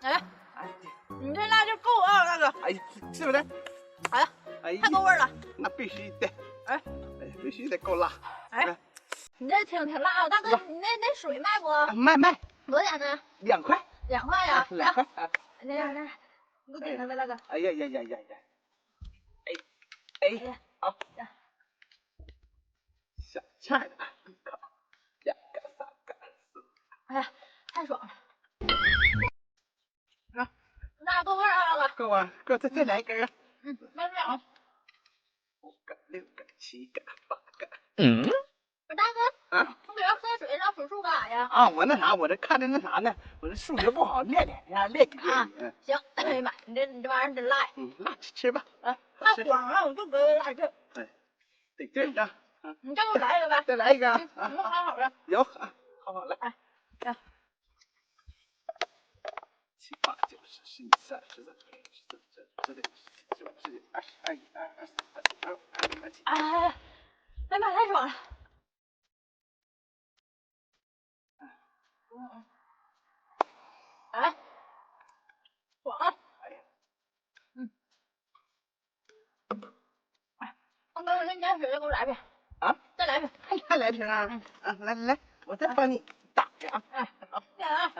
哎，哎，你这辣就够啊，大哥。哎呀，是不是？哎呀，哎呀，太够味儿了。那必须得，哎，必须得够辣。哎，你这挺辣啊，大哥，你那水卖不？卖，多少钱呢2块。 ？2块呀，2块。来，你给我点它呗，大哥。哎呀，哎，好，小菜啊，一口，2个、3个、4个。哎呀，太爽了。啊，那够味儿啊，大哥。够啊，够，再来一根啊。慢点啊。5个、6个、7个、8个。大哥，啊，我给要喝水，让数数干啥呀？啊，我那啥，我这看着那啥呢，我这数学不好，练几啊遍。行，哎呀妈，你这玩意儿真辣呀！辣，吃吧。啊，太爽了，我就觉得辣劲。哎，得劲啊！你再给我来一个呗。再来一个啊！你们好好的。有啊，好来。哎，行。7、8、9、10、11、12、13、14、15、16、17、18、19、20、21、22、23、24、25、26、27。哎妈，太爽了！哎，爽啊！哎呀，大哥，那你加水再给我来一瓶。啊，再来一瓶。还来瓶啊？来，我再帮你打一个啊。哎，好，来啊！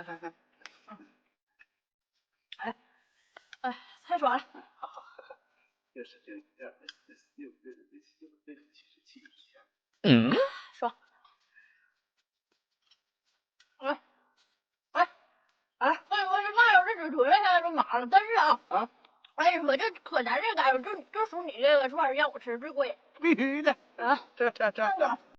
哎，太爽了！好，60、61、62、63、64、65、66、67、88。爽！哎，我这妈有这嘴唇现在都麻了，但是啊，哎，我这可咱这嘎达就属你这个串让我吃最贵。必须的啊！这。